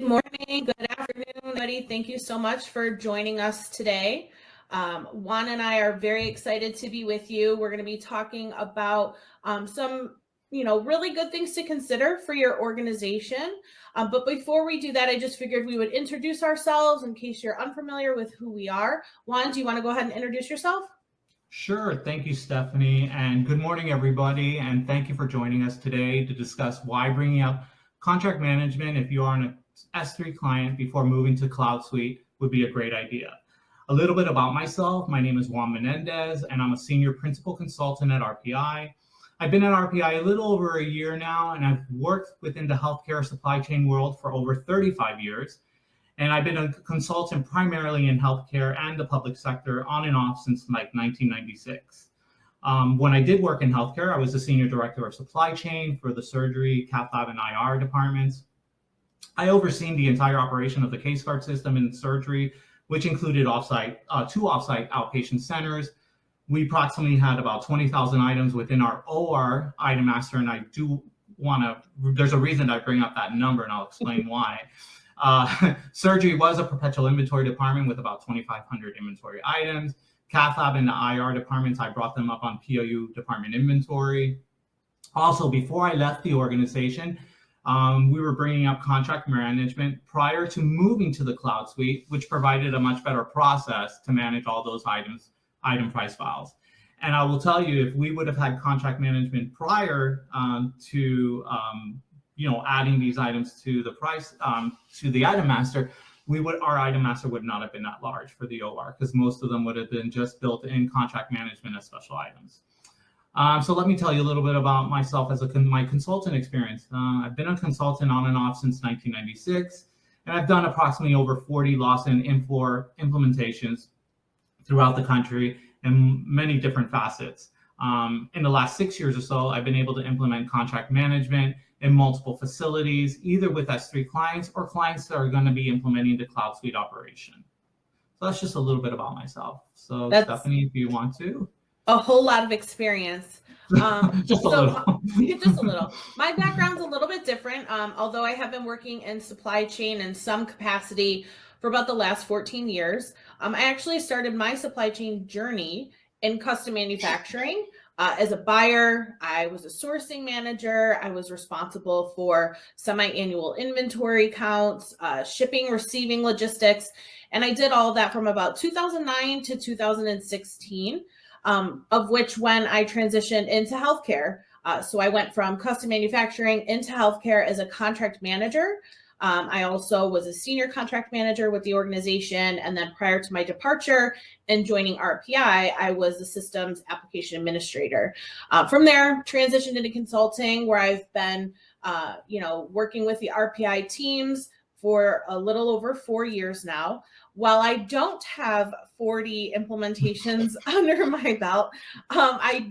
Good morning, good afternoon, everybody. Thank you so much for joining us today. Juan and I are very excited to be with you. We're going to be talking about some, really good things to consider for your organization. But before we do that, I just figured we would introduce ourselves in case you're unfamiliar with who we are. Juan, do you want to go ahead and introduce yourself? Sure. Thank you, Stephanie. And good morning, everybody. And thank you for joining us today to discuss why bringing up contract management if you are an S3 client before moving to Cloud Suite would be a great idea. A little bit about myself. My name is Juan Menendez, and I'm a senior principal consultant at RPI. I've been at RPI a little over a year now, and I've worked within the healthcare supply chain world for over 35 years. And I've been a consultant primarily in healthcare and the public sector on and off since like 1996. When I did work in healthcare, I was the senior director of supply chain for the surgery, cath lab, and IR departments. I overseen the entire operation of the case card system in surgery, which included two offsite outpatient centers. We approximately had about 20,000 items within our OR item master, and I do want to, there's a reason I bring up that number, and I'll explain why. Surgery was a perpetual inventory department with about 2,500 inventory items. Cath lab and the IR departments, I brought them up on POU department inventory. Also, before I left the organization, we were bringing up contract management prior to moving to the Cloud Suite, which provided a much better process to manage all those item price files. And I will tell you, if we would have had contract management prior to adding these items to the price to the item master, our item master would not have been that large for the OR because most of them would have been just built in contract management as special items. So let me tell you a little bit about myself as my consultant experience. I've been a consultant on and off since 1996, and I've done approximately over 40 Lawson Infor implementations throughout the country in many different facets. In the last 6 years or so, I've been able to implement contract management in multiple facilities, either with S3 clients or clients that are going to be implementing the Cloud Suite operation. So that's just a little bit about myself. So Stephanie, if you want to. A whole lot of experience. Just a little. Just a little. My background's a little bit different, although I have been working in supply chain in some capacity for about the last 14 years. I actually started my supply chain journey in custom manufacturing. As a buyer, I was a sourcing manager. I was responsible for semi-annual inventory counts, shipping, receiving, logistics, and I did all of that from about 2009 to 2016, of which when I transitioned into healthcare. So I went from custom manufacturing into healthcare as a contract manager. I also was a senior contract manager with the organization. And then prior to my departure and joining RPI, I was the systems application administrator. From there, transitioned into consulting, where I've been, working with the RPI teams for a little over 4 years now. While I don't have 40 implementations under my belt, I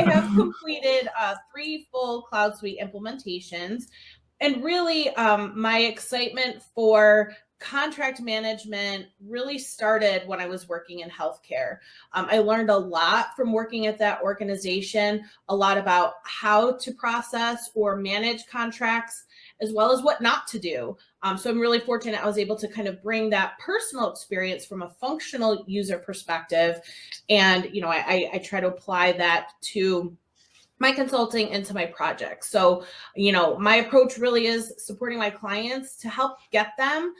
have completed 3 full Cloud Suite implementations. And really, my excitement for contract management really started when I was working in healthcare. I learned a lot from working at that organization, a lot about how to process or manage contracts, as well as what not to do. So I'm really fortunate I was able to kind of bring that personal experience from a functional user perspective. And, I try to apply that to my consulting into my projects. So, my approach really is supporting my clients to help get them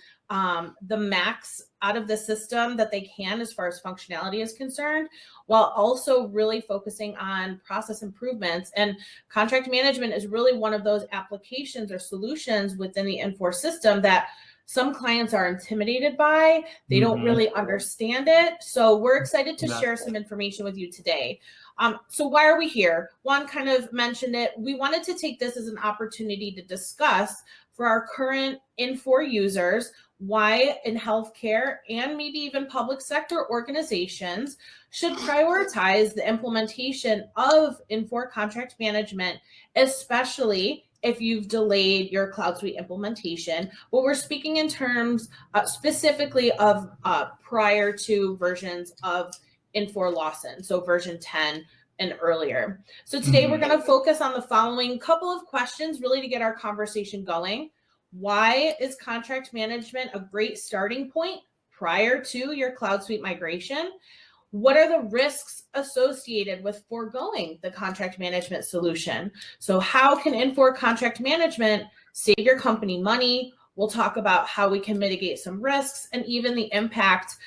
the max out of the system that they can as far as functionality is concerned, while also really focusing on process improvements. And contract management is really one of those applications or solutions within the Infor system that some clients are intimidated by. They don't really understand it. So we're excited to share some information with you today. So why are we here? Juan kind of mentioned it. We wanted to take this as an opportunity to discuss for our current Infor users why in healthcare and maybe even public sector organizations should prioritize the implementation of Infor contract management, especially if you've delayed your Cloud Suite implementation. But we're speaking in terms specifically of prior to versions of Infor Lawson, so version 10 and earlier. So today we're going to focus on the following couple of questions really to get our conversation going. Why is contract management a great starting point prior to your Cloud Suite migration? What are the risks associated with foregoing the contract management solution? So how can Infor contract management save your company money? We'll talk about how we can mitigate some risks and even the impact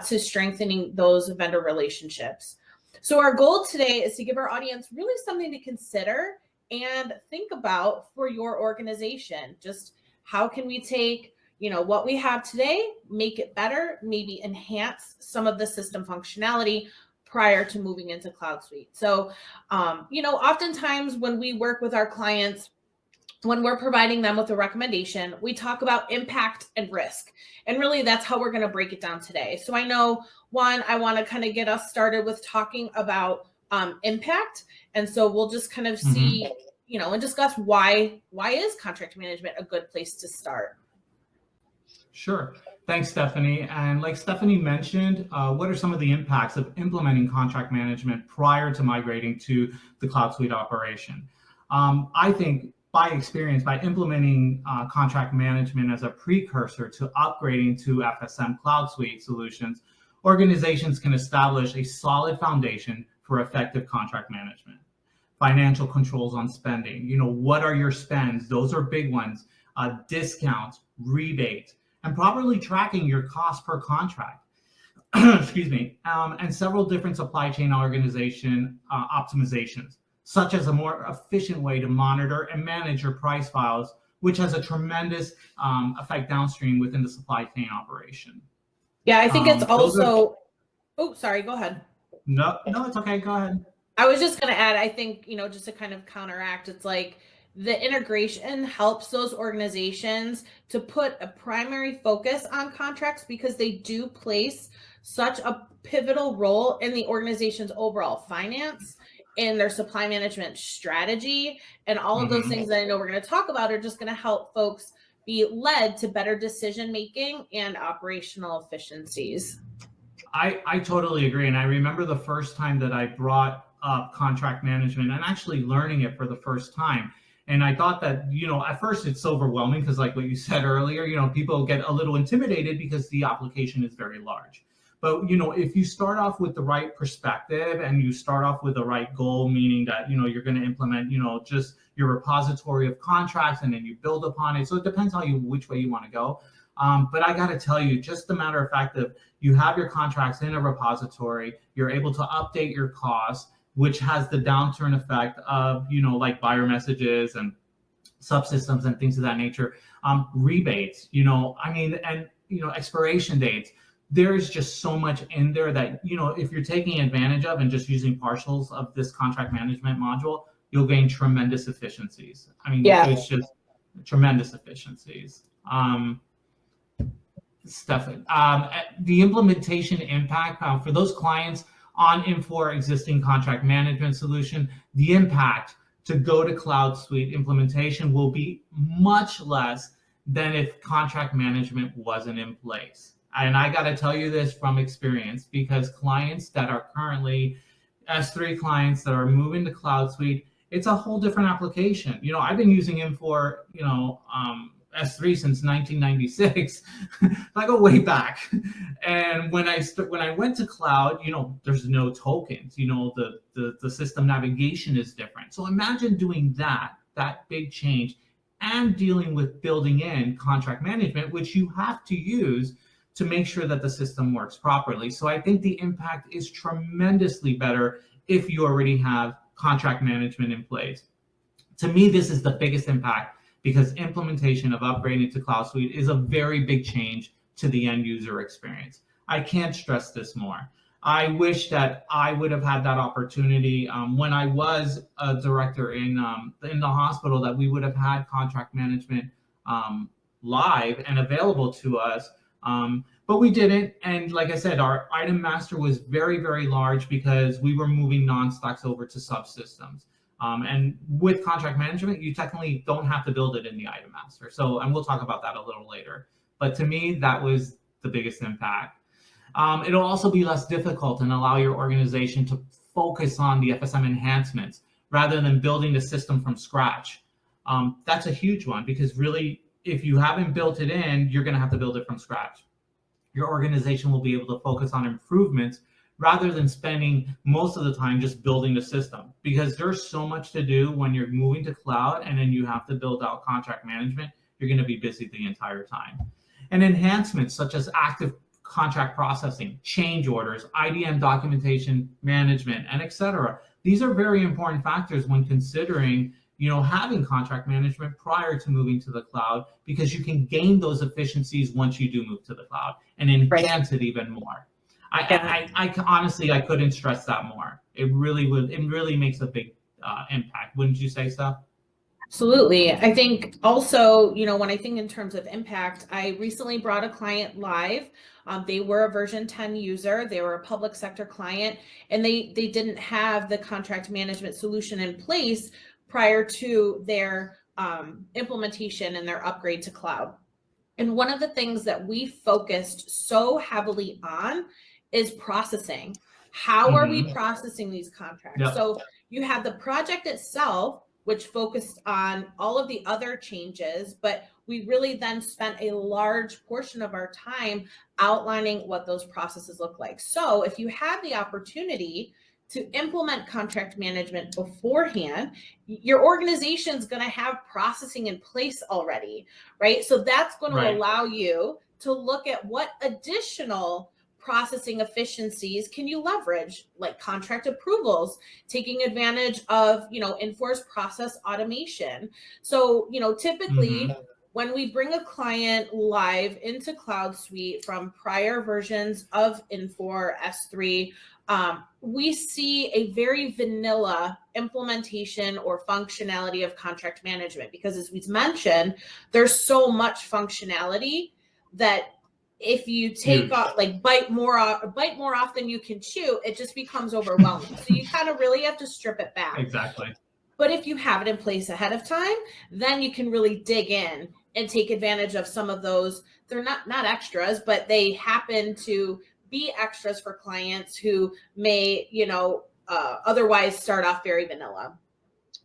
to strengthening those vendor relationships. So our goal today is to give our audience really something to consider and think about for your organization. Just how can we take what we have today, make it better, maybe enhance some of the system functionality prior to moving into Cloud Suite. So, oftentimes when we work with our clients, when we're providing them with a recommendation, we talk about impact and risk. And really that's how we're going to break it down today. So I know, Juan, I want to kind of get us started with talking about impact. And so we'll just kind of see, and discuss why is contract management a good place to start? Sure. Thanks, Stephanie. And like Stephanie mentioned, what are some of the impacts of implementing contract management prior to migrating to the Cloud Suite operation? I think by experience, by implementing contract management as a precursor to upgrading to FSM Cloud Suite solutions, organizations can establish a solid foundation for effective contract management. Financial controls on spending. What are your spends? Those are big ones. Discounts, rebates, and properly tracking your cost per contract. Excuse me. And several different supply chain organization optimizations, such as a more efficient way to monitor and manage your price files, which has a tremendous effect downstream within the supply chain operation. Yeah, I think it's also, sorry, go ahead. No, it's okay, go ahead. I was just going to add, I think, just to kind of counteract, it's like the integration helps those organizations to put a primary focus on contracts because they do place such a pivotal role in the organization's overall finance, in their supply management strategy, and all of those things that I know we're going to talk about are just going to help folks be led to better decision making and operational efficiencies. I totally agree. And I remember the first time that I brought up contract management and actually learning it for the first time. And I thought that, at first it's overwhelming because like what you said earlier, people get a little intimidated because the application is very large. But, if you start off with the right perspective and you start off with the right goal, meaning that, you're going to implement, just your repository of contracts and then you build upon it. So it depends which way you want to go. But I got to tell you, just the matter of fact that you have your contracts in a repository, you're able to update your costs, which has the downturn effect of, like buyer messages and subsystems and things of that nature, rebates, and expiration dates. There's just so much in there that, if you're taking advantage of and just using partials of this contract management module, you'll gain tremendous efficiencies. It's just tremendous efficiencies. Stephanie, the implementation impact for those clients on Infor existing contract management solution, the impact to go to Cloud Suite implementation will be much less than if contract management wasn't in place. And I got to tell you this from experience, because clients that are currently S3 clients that are moving to Cloud Suite, it's a whole different application. I've been using Infor, S3 since 1996. I go way back. And when I went to cloud, there's no tokens. The system navigation is different. So imagine doing that big change and dealing with building in contract management, which you have to use to make sure that the system works properly. So I think the impact is tremendously better if you already have contract management in place. To me, this is the biggest impact, because implementation of upgrading to Cloud Suite is a very big change to the end user experience. I can't stress this more. I wish that I would have had that opportunity when I was a director in the hospital, that we would have had contract management live and available to us. But we didn't. And like I said, our item master was very, very large because we were moving non-stocks over to subsystems. And with contract management, you technically don't have to build it in the item master. So, and we'll talk about that a little later. But to me, that was the biggest impact. It'll also be less difficult and allow your organization to focus on the FSM enhancements rather than building the system from scratch. That's a huge one, because really if you haven't built it in, you're going to have to build it from scratch. Your organization will be able to focus on improvements rather than spending most of the time just building the system, because there's so much to do when you're moving to cloud and then you have to build out contract management. You're going to be busy the entire time. And enhancements such as active contract processing, change orders, IDM documentation management, and etc. These are very important factors when considering, having contract management prior to moving to the cloud, because you can gain those efficiencies once you do move to the cloud and enhance it even more. I honestly, I couldn't stress that more. It really makes a big impact. Wouldn't you say so? Absolutely. I think also, when I think in terms of impact, I recently brought a client live. They were a version 10 user. They were a public sector client, and they didn't have the contract management solution in place prior to their implementation and their upgrade to cloud. And one of the things that we focused so heavily on is processing. How are we processing these contracts? Yep. So you have the project itself, which focused on all of the other changes, but we really then spent a large portion of our time outlining what those processes look like. So if you have the opportunity to implement contract management beforehand, your organization's going to have processing in place already, right? So that's going to allow you to look at what additional processing efficiencies can you leverage, like contract approvals, taking advantage of, Infor's process automation. So, typically when we bring a client live into Cloud Suite from prior versions of Infor S3, we see a very vanilla implementation or functionality of contract management, because as we've mentioned, there's so much functionality that if you take off, like bite more off than you can chew, it just becomes overwhelming. So you kind of really have to strip it back. Exactly. But if you have it in place ahead of time, then you can really dig in and take advantage of some of those. They're not extras, but they happen to be extras for clients who may, otherwise start off very vanilla.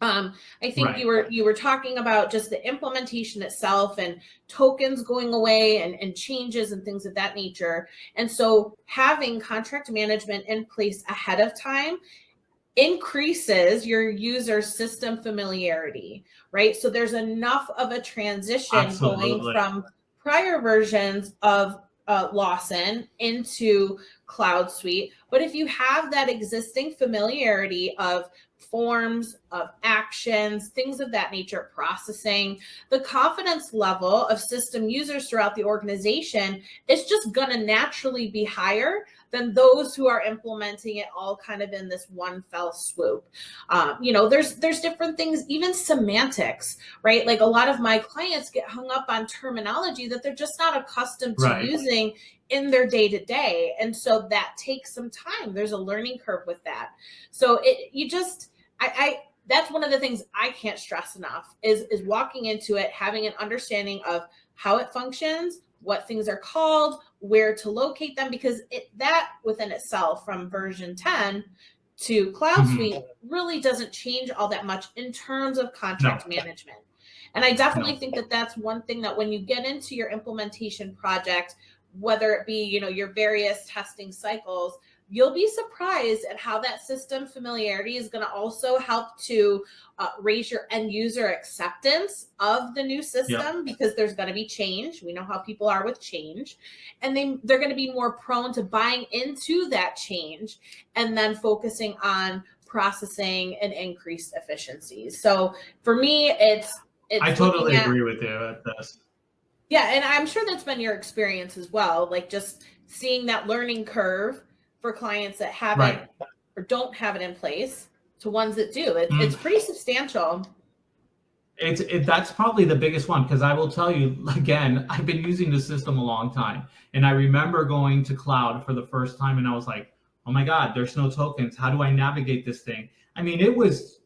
I think you were talking about just the implementation itself and tokens going away and changes and things of that nature. And so having contract management in place ahead of time increases your user system familiarity, right? So there's enough of a transition going from prior versions of Lawson into Cloud Suite. But if you have that existing familiarity of forms, of actions, things of that nature, processing, the confidence level of system users throughout the organization is just going to naturally be higher than those who are implementing it all kind of in this one fell swoop. There's different things, even semantics, right? Like a lot of my clients get hung up on terminology that they're just not accustomed to using in their day-to-day. And so that takes some time. There's a learning curve with that. So that's one of the things I can't stress enough is walking into it, having an understanding of how it functions, what things are called, where to locate them, because that within itself from version 10 to Cloud Suite really doesn't change all that much in terms of contract management. And I definitely think that that's one thing that when you get into your implementation project, whether it be, your various testing cycles, you'll be surprised at how that system familiarity is going to also help to raise your end user acceptance of the new system, because there's going to be change. We know how people are with change, and they're going to be more prone to buying into that change and then focusing on processing and increased efficiencies. So for me, I totally agree with you at this. Yeah, and I'm sure that's been your experience as well, like just seeing that learning curve for clients that haven't or don't have it in place to ones that do. It's pretty substantial. That's probably the biggest one, because I will tell you, again, I've been using the system a long time, and I remember going to cloud for the first time and I was like, oh my God, there's no tokens. How do I navigate this thing? I mean, it was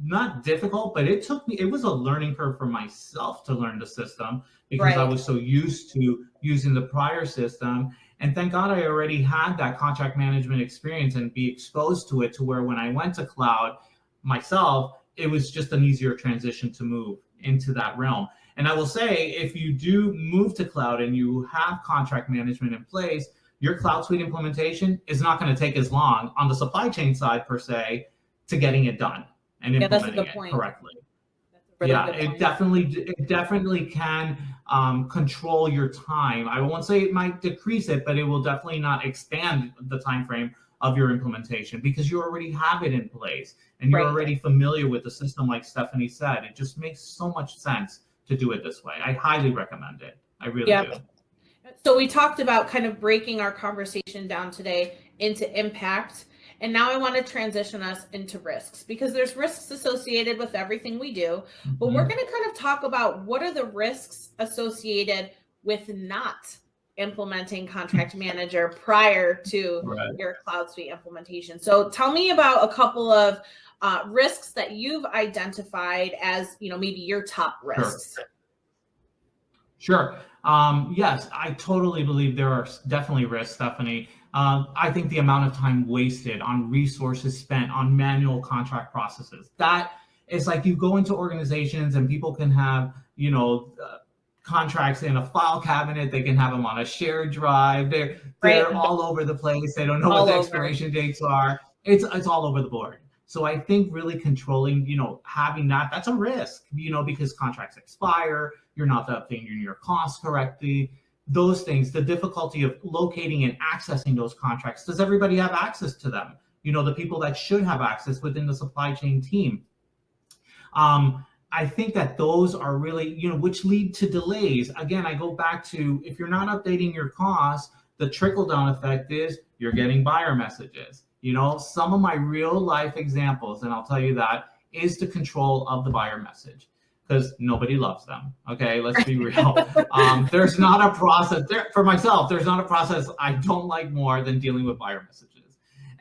not difficult, but it was a learning curve for myself to learn the system, because I was so used to using the prior system. And thank God I already had that contract management experience and be exposed to it, to where when I went to cloud myself, it was just an easier transition to move into that realm. And I will say, if you do move to cloud and you have contract management in place, your cloud suite implementation is not going to take as long on the supply chain side per se to getting it done and implementing it correctly. Really yeah, it definitely can control your time. I won't say it might decrease it, but it will definitely not expand the time frame of your implementation because you already have it in place and you're already familiar with the system. Like Stephanie said, it just makes so much sense to do it this way. I highly recommend it. I really do. So we talked about kind of breaking our conversation down today into impact. And now I want to transition us into risks because there's risks associated with everything we do. But we're going to kind of talk about what are the risks associated with not implementing Contract Manager prior to your Cloud Suite implementation. So tell me about a couple of risks that you've identified as, maybe your top risks. Sure. Yes, I totally believe there are definitely risks, Stephanie. I think the amount of time wasted on resources spent on manual contract processes, that is like you go into organizations and people can have, contracts in a file cabinet. They can have them on a shared drive. They're all over the place. They don't know what the expiration dates are. It's all over the board. So I think really controlling, having that's a risk, because contracts expire, you're not updating your costs correctly, those things, the difficulty of locating and accessing those contracts. Does everybody have access to them? The people that should have access within the supply chain team. I think that those are really, which lead to delays. Again, I go back to, if you're not updating your costs, the trickle-down effect is you're getting buyer messages. Some of my real life examples, and I'll tell you that, is the control of the buyer message because nobody loves them. Okay, let's be real. There's not a process for myself. There's not a process I don't like more than dealing with buyer messages.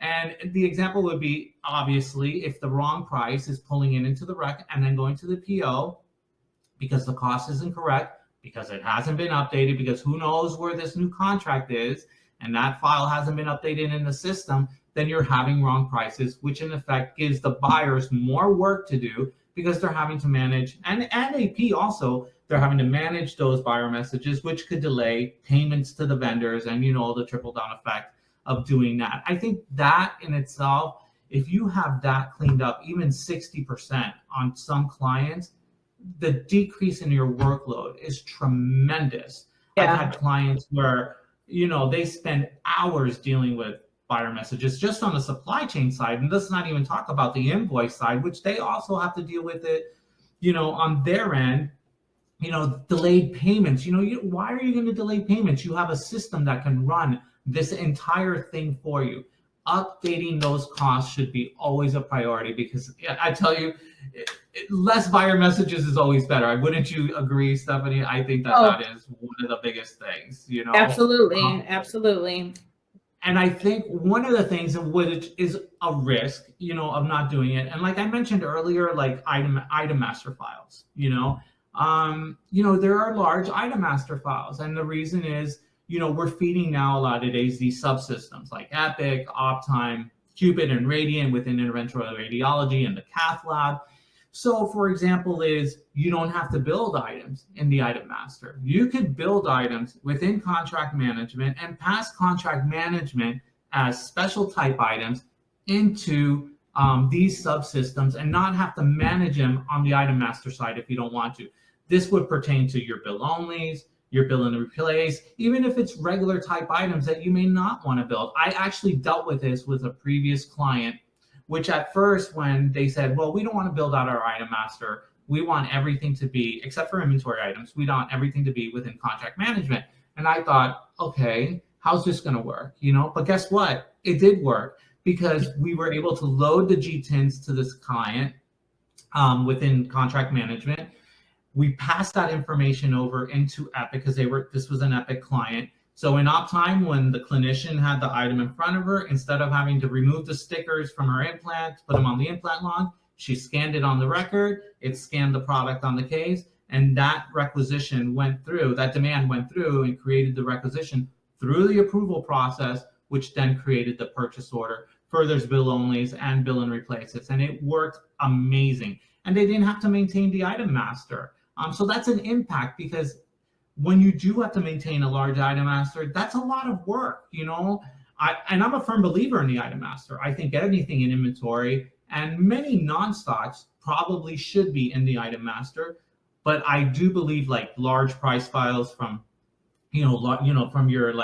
And the example would be, obviously, if the wrong price is pulling it into the rec and then going to the PO because the cost isn't correct, because it hasn't been updated, because who knows where this new contract is, and that file hasn't been updated in the system, then you're having wrong prices, which in effect gives the buyers more work to do because they're having to manage, and AP also, they're having to manage those buyer messages, which could delay payments to the vendors and, the trickle down effect of doing that. I think that in itself, if you have that cleaned up, even 60% on some clients, the decrease in your workload is tremendous. I've had clients where, they spend hours dealing with buyer messages just on the supply chain side, and let's not even talk about the invoice side, which they also have to deal with it, on their end. Delayed payments. Why are you going to delay payments? You have a system that can run this entire thing for you. Updating those costs should be always a priority because I tell you, less buyer messages is always better. Wouldn't you agree, Stephanie? I think that is one of the biggest things, Absolutely. Absolutely. And I think one of the things which is a risk, of not doing it, and like I mentioned earlier, like item master files, there are large item master files, and the reason is, we're feeding now a lot of days these subsystems like Epic, Optime, Cupid, and Radiant within interventional radiology and the cath lab. So, for example, you don't have to build items in the item master. You could build items within contract management and pass contract management as special type items into these subsystems and not have to manage them on the item master side if you don't want to. This would pertain to your bill onlys, your bill and replace, even if it's regular type items that you may not want to build. I actually dealt with this with a previous client, which at first when they said, well, we don't want to build out our item master, we want everything to be, except for inventory items, we want everything to be within contract management. And I thought, okay, how's this going to work? But guess what? It did work because we were able to load the GTINs to this client within contract management. We passed that information over into Epic because this was an Epic client. So in Optime, when the clinician had the item in front of her, instead of having to remove the stickers from her implant, put them on the implant log, she scanned it on the record, it scanned the product on the case, and that requisition went through, that demand went through and created the requisition through the approval process, which then created the purchase order for those bill onlys and bill and replaces. And it worked amazing. And they didn't have to maintain the item master. So that's an impact, because when you do have to maintain a large item master, that's a lot of work, you know. I'm a firm believer in the item master. I think anything in inventory and many non-stocks probably should be in the item master, but I do believe like large price files from, from your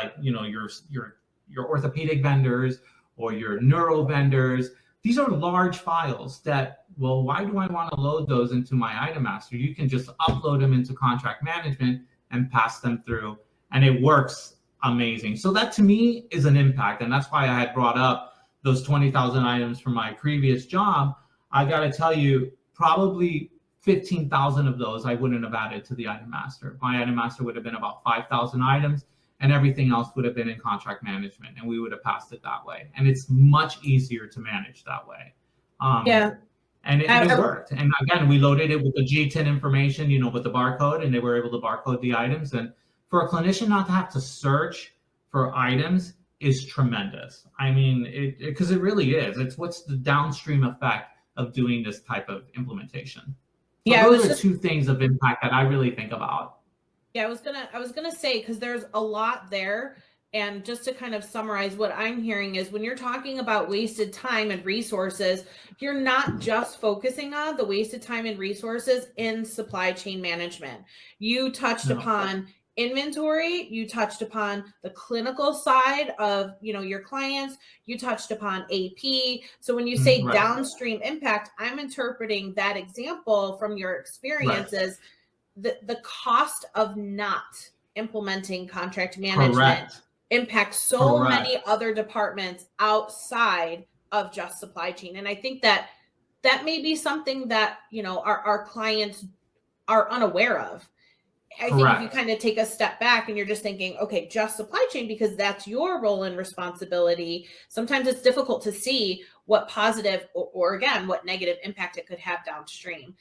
your orthopedic vendors or your neuro vendors. These are large files that, well, why do I want to load those into my item master? You can just upload them into contract management and pass them through, and it works amazing. So that to me is an impact, and that's why I had brought up those 20,000 items from my previous job. I got to tell you, probably 15,000 of those I wouldn't have added to the item master. My item master would have been about 5,000 items, and everything else would have been in contract management, and we would have passed it that way. And it's much easier to manage that way. Yeah. And it worked. And again, we loaded it with the G10 information, with the barcode, and they were able to barcode the items. And for a clinician not to have to search for items is tremendous. I mean, because it really is. It's what's the downstream effect of doing this type of implementation. So those are two things of impact that I really think about. Yeah, I was gonna say, because there's a lot there. And just to kind of summarize, what I'm hearing is when you're talking about wasted time and resources, you're not just focusing on the wasted time and resources in supply chain management. You touched upon inventory, you touched upon the clinical side of, your clients, you touched upon AP. So when you say downstream impact, I'm interpreting that example from your experiences, the cost of not implementing contract management impacts so many other departments outside of just supply chain. And I think that may be something that, our clients are unaware of. I think if you kind of take a step back and you're just thinking, okay, just supply chain, because that's your role and responsibility, sometimes it's difficult to see what positive or again, what negative impact it could have downstream.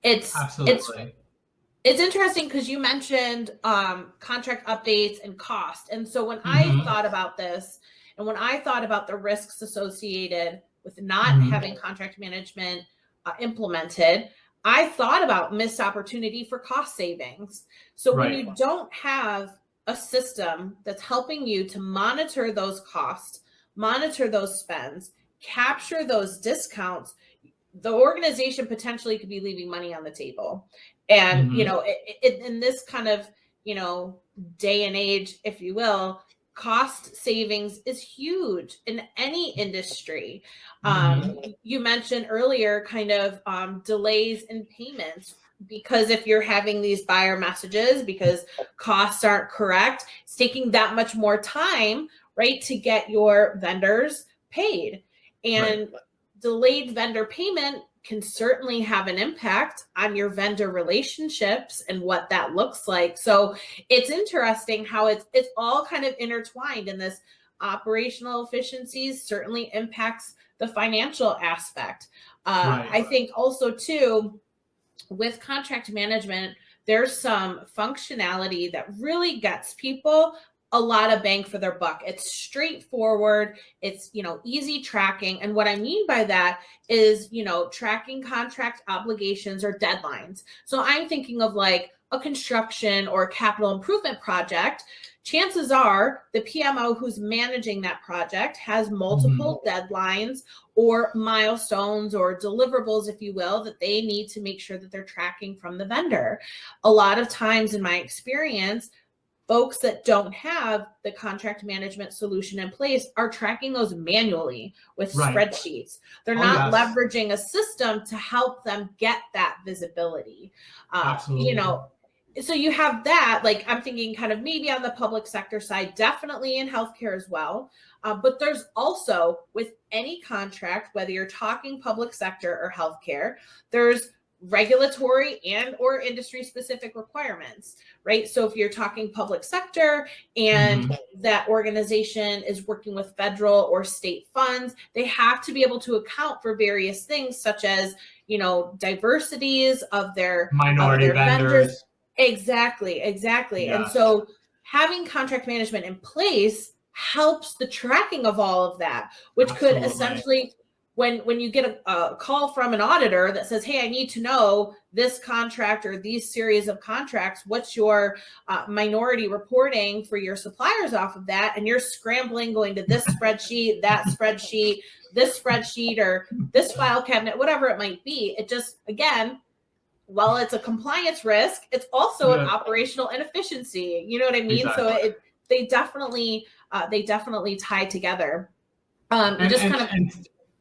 It's interesting because you mentioned contract updates and cost. And so when I thought about this, and when I thought about the risks associated with not having contract management implemented, I thought about missed opportunity for cost savings. So when you don't have a system that's helping you to monitor those costs, monitor those spends, capture those discounts, the organization potentially could be leaving money on the table. And, in this kind of, day and age, if you will, cost savings is huge in any industry. You mentioned earlier kind of delays in payments, because if you're having these buyer messages because costs aren't correct, it's taking that much more time, right, to get your vendors paid. And delayed vendor payment can certainly have an impact on your vendor relationships and what that looks like. So it's interesting how it's all kind of intertwined, and this operational efficiencies certainly impacts the financial aspect. I think also too, with contract management, there's some functionality that really gets people a lot of bang for their buck. It's straightforward. It's, easy tracking. And what I mean by that is, tracking contract obligations or deadlines. So I'm thinking of like a construction or capital improvement project. Chances are the PMO who's managing that project has multiple deadlines or milestones or deliverables, if you will, that they need to make sure that they're tracking from the vendor. A lot of times in my experience, folks that don't have the contract management solution in place are tracking those manually with spreadsheets. They're not leveraging a system to help them get that visibility. Absolutely. So you have that, like I'm thinking kind of maybe on the public sector side, definitely in healthcare as well. But there's also with any contract, whether you're talking public sector or healthcare, there's regulatory and or industry specific requirements, right? So if you're talking public sector and that organization is working with federal or state funds, they have to be able to account for various things such as, diversities of their minority vendors. Exactly. Yeah. And so having contract management in place helps the tracking of all of that, which could essentially when you get a call from an auditor that says, hey, I need to know this contract or these series of contracts, what's your minority reporting for your suppliers off of that? And you're scrambling, going to this spreadsheet, that spreadsheet, this spreadsheet, or this file cabinet, whatever it might be. It just, again, while it's a compliance risk, it's also an operational inefficiency. You know what I mean? Exactly. So they definitely tie together.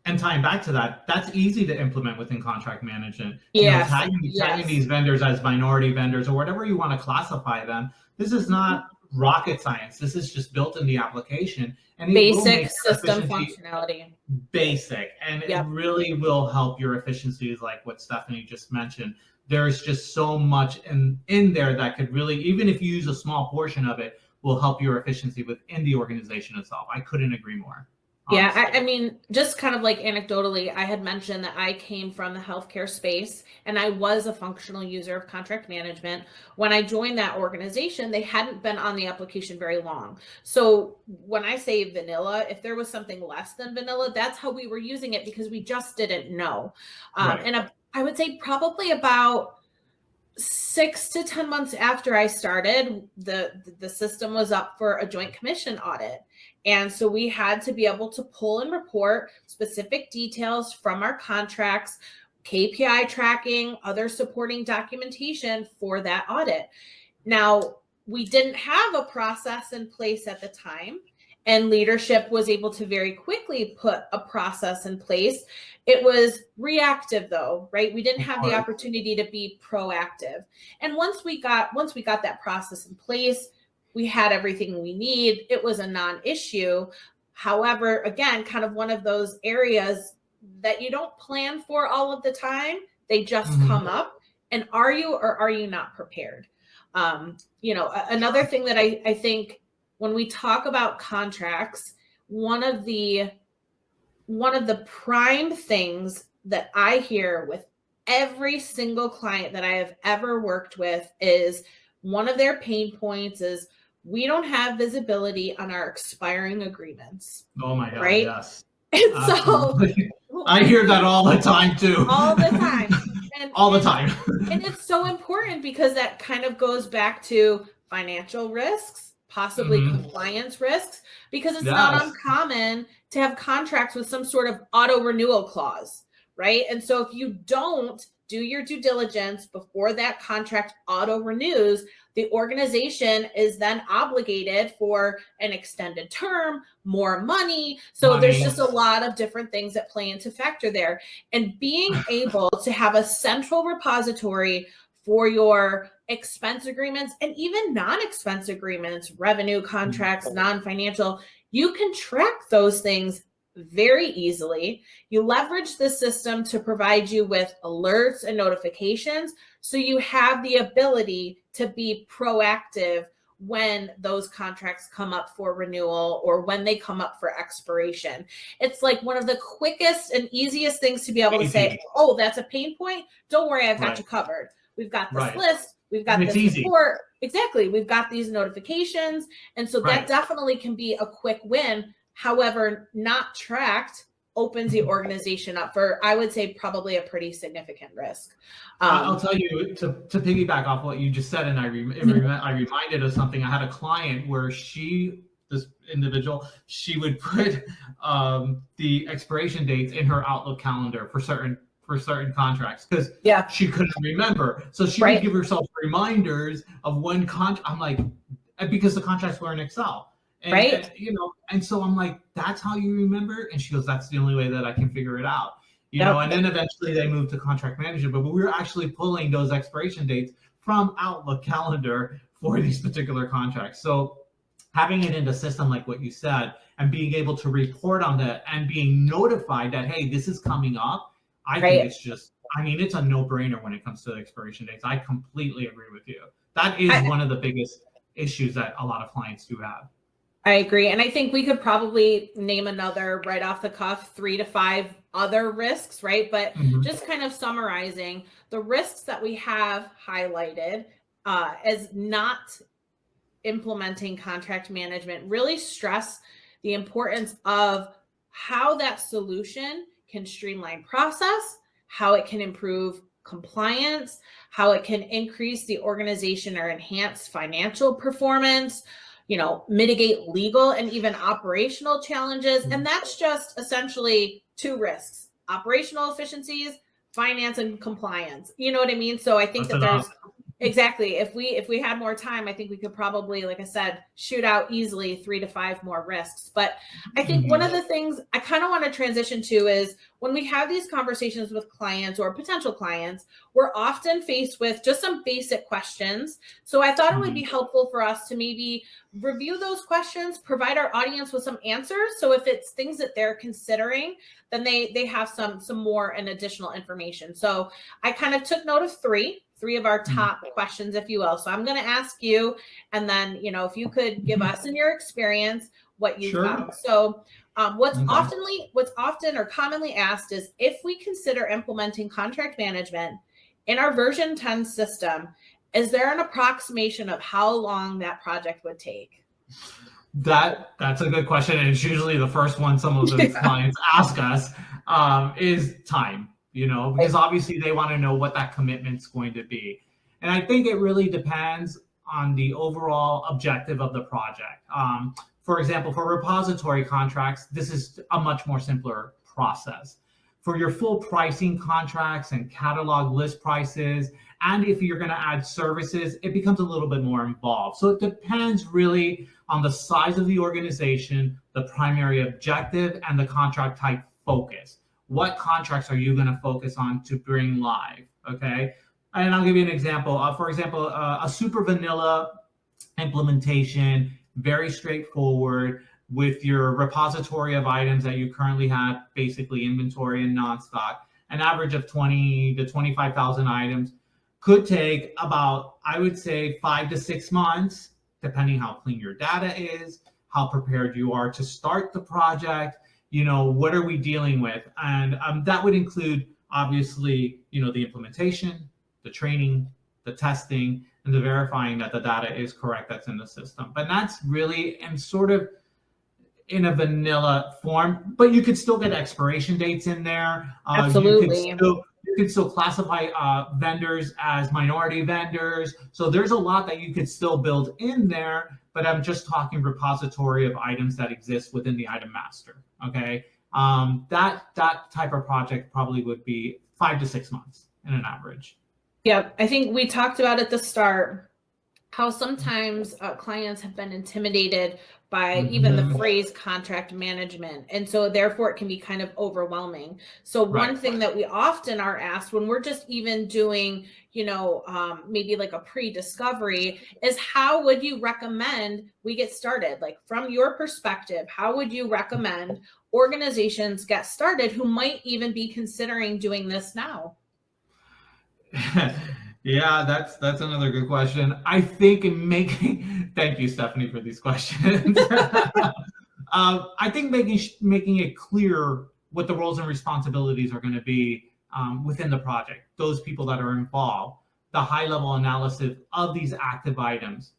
And tying back to that, that's easy to implement within contract management. Yes, tagging these vendors as minority vendors or whatever you want to classify them. This is not rocket science. This is just built in the application, and basic system functionality. Basic, and it really will help your efficiencies, like what Stephanie just mentioned. There's just so much in there that could really, even if you use a small portion of it, will help your efficiency within the organization itself. I couldn't agree more. Yeah, I mean, just kind of like anecdotally, I had mentioned that I came from the healthcare space and I was a functional user of contract management. When I joined that organization, they hadn't been on the application very long. So when I say vanilla, if there was something less than vanilla, that's how we were using it because we just didn't know. And I would say probably about 6 to 10 months after I started, the system was up for a joint commission audit. And so we had to be able to pull and report specific details from our contracts, KPI tracking, other supporting documentation for that audit. Now, we didn't have a process in place at the time, and leadership was able to very quickly put a process in place. It was reactive though, right? We didn't have the opportunity to be proactive. And once we got that process in place, we had everything we need. It was a non-issue. However, again, kind of one of those areas that you don't plan for all of the time. They just come up. And are you or are you not prepared? Another thing that I think when we talk about contracts, one of the prime things that I hear with every single client that I have ever worked with is one of their pain points is we don't have visibility on our expiring agreements. Oh my God, right? yes. And so I hear that all the time too. All the time. All the time. And it's so important because that kind of goes back to financial risks, possibly compliance risks, because it's not uncommon to have contracts with some sort of auto renewal clause, right? And so if you don't do your due diligence before that contract auto renews, the organization is then obligated for an extended term, more money. So there's just a lot of different things that play into factor there. And being able to have a central repository for your expense agreements and even non-expense agreements, revenue contracts, non-financial, you can track those things very easily. You leverage the system to provide you with alerts and notifications, so you have the ability to be proactive when those contracts come up for renewal or when they come up for expiration. It's like one of the quickest and easiest things to be able to say, oh, that's a pain point. Don't worry, I've got you covered. We've got this list. We've got this report. Exactly. We've got these notifications. And so that definitely can be a quick win. However, not tracked opens the organization up for, I would say, probably a pretty significant risk. I'll tell you, to piggyback off what you just said, and I reminded of something. I had a client where this individual, she would put the expiration dates in her Outlook calendar for certain contracts because she couldn't remember. So she would give herself reminders of when I'm like, because the contracts were in Excel. And so I'm like, that's how you remember? And she goes, that's the only way that I can figure it out. And then eventually they moved to contract management, but we were actually pulling those expiration dates from Outlook calendar for these particular contracts. So having it in the system, like what you said, and being able to report on that and being notified that, hey, this is coming up, I think it's just, it's a no-brainer when it comes to expiration dates. I completely agree with you. That is one of the biggest issues that a lot of clients do have. I agree. And I think we could probably name another right off the cuff, 3 to 5 other risks, right? But just kind of summarizing the risks that we have highlighted as not implementing contract management really stress the importance of how that solution can streamline process, how it can improve compliance, how it can increase the organization or enhance financial performance, mitigate legal and even operational challenges. And that's just essentially two risks: operational efficiencies, finance, and compliance. You know what I mean? So I think That's that enough. exactly, if we had more time, I think we could probably, like I said, shoot out easily 3 to 5 more risks. But I think one of the things I kind of want to transition to is when we have these conversations with clients or potential clients, we're often faced with just some basic questions. So I thought it would be helpful for us to maybe review those questions, provide our audience with some answers. So if it's things that they're considering, then they have some more and additional information. So I kind of took note of three of our top questions, if you will. So I'm going to ask you, and then, if you could give us, in your experience, what you found. So what's often or commonly asked is, if we consider implementing contract management in our version 10 system, is there an approximation of how long that project would take? That's a good question, and it's usually the first one some of those clients ask us, is time. Because obviously they want to know what that commitment's going to be, and I think it really depends on the overall objective of the project. For example, for repository contracts, this is a much more simpler process. For your full pricing contracts and catalog list prices, and if you're going to add services, it becomes a little bit more involved. So it depends really on the size of the organization, the primary objective, and the contract type focus. What contracts are you going to focus on to bring live? Okay. And I'll give you an example. For example, a super vanilla implementation, very straightforward, with your repository of items that you currently have, basically inventory and non-stock, an average of 20 to 25,000 items, could take about, I would say, 5 to 6 months, depending how clean your data is, how prepared you are to start the project, what are we dealing with? And that would include, obviously, the implementation, the training, the testing, and the verifying that the data is correct that's in the system. But that's really sort of in a vanilla form, but you could still get expiration dates in there. Absolutely. You could still classify vendors as minority vendors. So there's a lot that you could still build in there, but I'm just talking repository of items that exist within the item master. Okay. That type of project probably would be 5 to 6 months in an average. Yep. I think we talked about at the start how sometimes clients have been intimidated by even the phrase contract management. And so therefore it can be kind of overwhelming. So one thing that we often are asked when we're just even doing, maybe like a pre-discovery, is how would you recommend we get started? Like, from your perspective, how would you recommend organizations get started who might even be considering doing this now? Yeah, that's another good question. I think thank you, Stephanie, for these questions. I think making it clear what the roles and responsibilities are going to be within the project, those people that are involved, the high level analysis of these active items,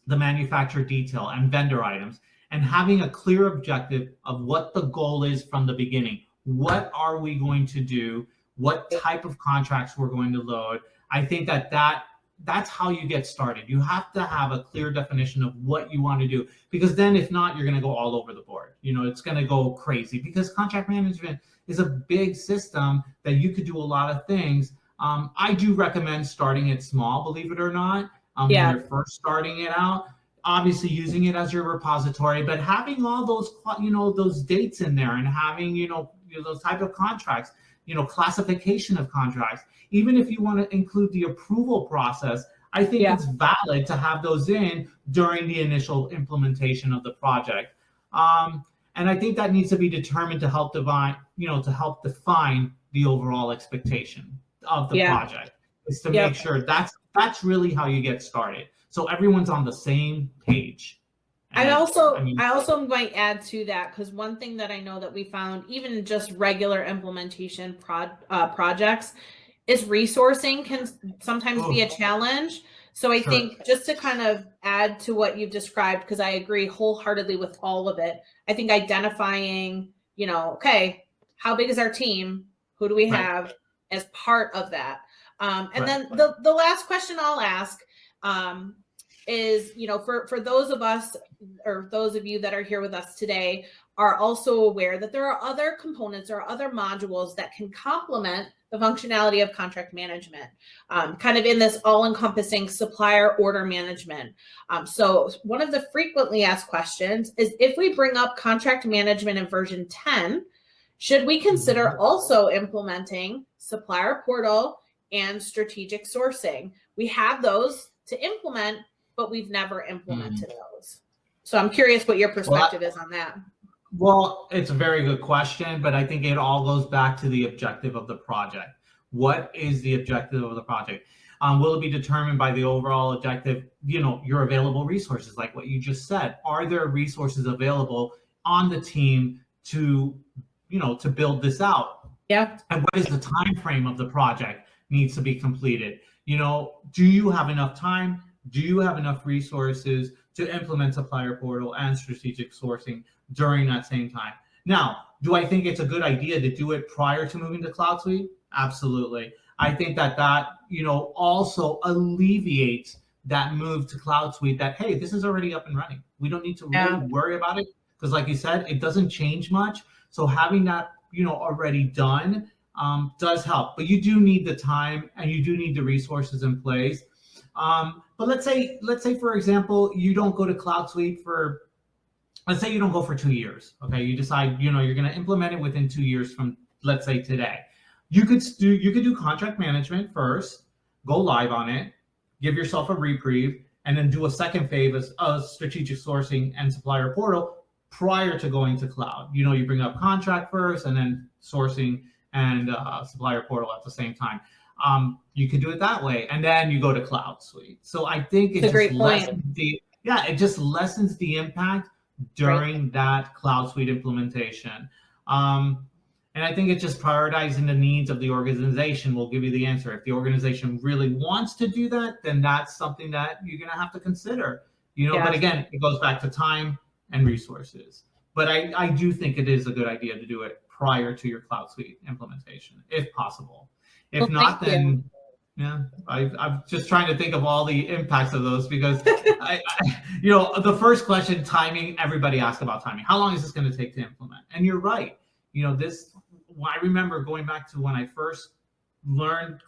the manufacturer detail and vendor items, and having a clear objective of what the goal is from the beginning. What are we going to do? What type of contracts we're going to load? I think that's how you get started. You have to have a clear definition of what you want to do, because then if not, you're going to go all over the board. It's going to go crazy, because contract management is a big system that you could do a lot of things. I do recommend starting it small, believe it or not. When you're first starting it out, obviously using it as your repository, but having all those, those dates in there, and having, those type of contracts, classification of contracts. Even if you want to include the approval process, I think it's valid to have those in during the initial implementation of the project. And I think that needs to be determined to help define the overall expectation of the project, is to make sure that's really how you get started. So everyone's on the same page. I also might add to that, because one thing that I know that we found, even just regular implementation projects, is resourcing can sometimes be a challenge. So I think, just to kind of add to what you've described, because I agree wholeheartedly with all of it, I think identifying, okay, how big is our team? Who do we Right. have as part of that? And Right. then the last question I'll ask is, for those of us, or those of you that are here with us today, are also aware that there are other components or other modules that can complement the functionality of contract management, kind of in this all-encompassing supplier order management. So one of the frequently asked questions is, if we bring up contract management in version 10, should we consider also implementing supplier portal and strategic sourcing? We have those to implement, but we've never implemented those. So I'm curious what your perspective is on that. Well, it's a very good question, but I think it all goes back to the objective of the project. What is the objective of the project? Will it be determined by the overall objective, your available resources, like what you just said? Are there resources available on the team to build this out? Yeah. And what is the time frame of the project needs to be completed? Do you have enough time? Do you have enough resources to implement supplier portal and strategic sourcing during that same time? Now, do I think it's a good idea to do it prior to moving to Cloud Suite? Absolutely. I think that also alleviates that move to Cloud Suite, that, hey, this is already up and running. We don't need to really worry about it, because like you said, it doesn't change much. So having that, already done does help. But you do need the time and you do need the resources in place. But let's say, for example, you don't go to Cloud Suite let's say you don't go for 2 years. Okay. You decide, you're going to implement it within 2 years from, let's say, today. You could do contract management first, go live on it, give yourself a reprieve, and then do a second phase of strategic sourcing and supplier portal prior to going to cloud. You bring up contract first and then sourcing and supplier portal at the same time. You could do it that way, and then you go to Cloud Suite. So I think it just lessens the impact during that Cloud Suite implementation. And I think it's just prioritizing the needs of the organization will give you the answer. If the organization really wants to do that, then that's something that you're going to have to consider. But again, it goes back to time and resources. But I do think it is a good idea to do it prior to your Cloud Suite implementation, if possible. If not, then I'm just trying to think of all the impacts of those, because the first question, timing, everybody asks about timing. How long is this going to take to implement? And you're right. I remember going back to when I first learned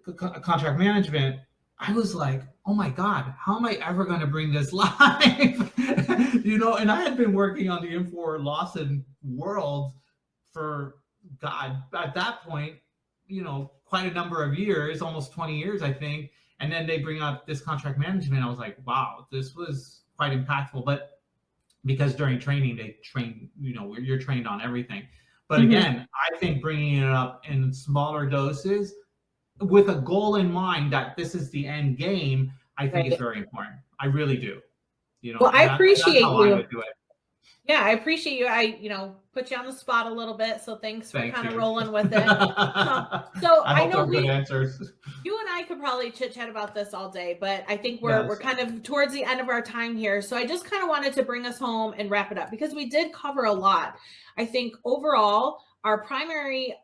contract management, I was like, oh my God, how am I ever going to bring this live? And I had been working on the Infor Lawson world for, God, at that point, quite a number of years, almost 20 years, I think. And then they bring up this contract management. I was like, wow, this was quite impactful. But because during training, they train, you're trained on everything. But again, I think bringing it up in smaller doses with a goal in mind that this is the end game, I think is very important. I really do. Well, I appreciate that's how you. I would do it. Yeah, I appreciate you. I, put you on the spot a little bit. So thanks for kind of rolling with it. So I know good answers. You and I could probably chit chat about this all day, but I think we're kind of towards the end of our time here. So I just kind of wanted to bring us home and wrap it up, because we did cover a lot. I think overall, our primary,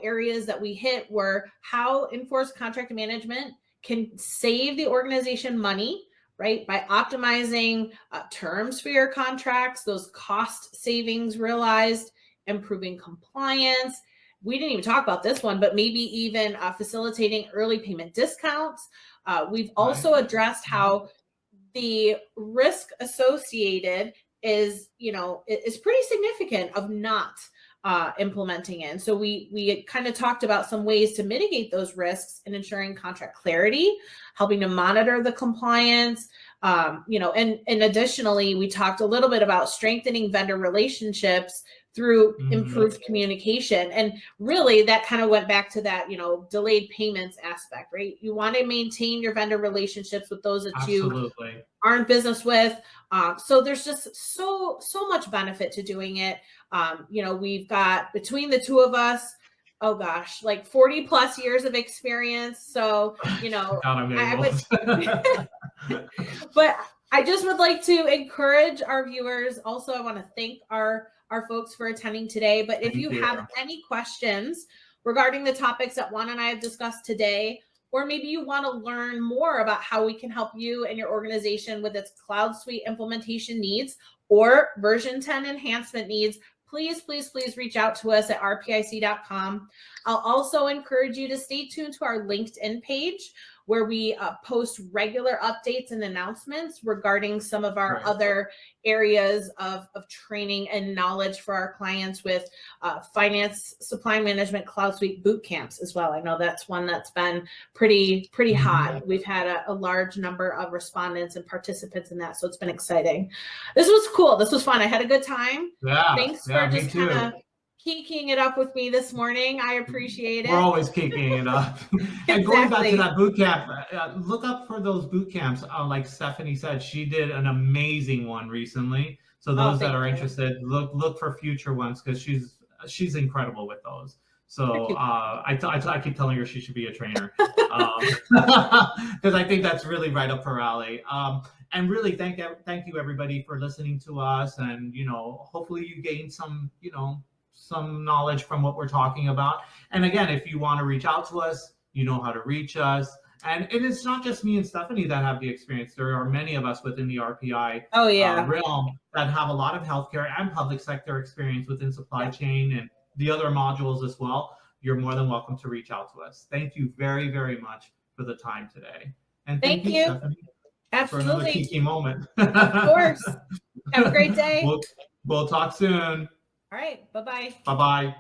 areas that we hit were how enforced contract management can save the organization money, right? By optimizing terms for your contracts, those cost savings realized, improving compliance. We didn't even talk about this one, but maybe even facilitating early payment discounts. We've also addressed how the risk associated is pretty significant of not implementing it. And so we kind of talked about some ways to mitigate those risks and ensuring contract clarity, helping to monitor the compliance, and additionally, we talked a little bit about strengthening vendor relationships through improved communication. And really that kind of went back to that, delayed payments aspect, right? You want to maintain your vendor relationships with those that you are in business with. So there's just so much benefit to doing it. We've got, between the two of us, oh gosh, like 40 plus years of experience. So, I would, but I just would like to encourage our viewers. Also, I want to thank our folks for attending today. But if you have any questions regarding the topics that Juan and I have discussed today, or maybe you want to learn more about how we can help you and your organization with its Cloud Suite implementation needs or version 10 enhancement needs, please reach out to us at rpic.com. I'll also encourage you to stay tuned to our LinkedIn page, where we post regular updates and announcements regarding some of our other areas of training and knowledge for our clients with finance, supply management, Cloud Suite boot camps as well. I know that's one that's been pretty hot. We've had a large number of respondents and participants in that, so it's been exciting. This was cool. This was fun. I had a good time. Yeah. Thanks for just kind of kicking it up with me this morning. I appreciate it. We're always kicking it up. And going back to that boot camp, look up for those boot camps. Like Stephanie said, she did an amazing one recently. So those that are interested, look for future ones, because she's incredible with those. So I keep telling her she should be a trainer, because I think that's really right up her alley. And really thank you everybody for listening to us, and hopefully you gained some some knowledge from what we're talking about. And again, if you want to reach out to us, you know how to reach us. And it's not just me and Stephanie that have the experience. There are many of us within the RPI realm that have a lot of healthcare and public sector experience within supply chain and the other modules as well. You're more than welcome to reach out to us. Thank you very, very much for the time today. And thank you, Stephanie, for another kiki moment. Of course. Have a great day. We'll talk soon. All right. Bye-bye. Bye-bye.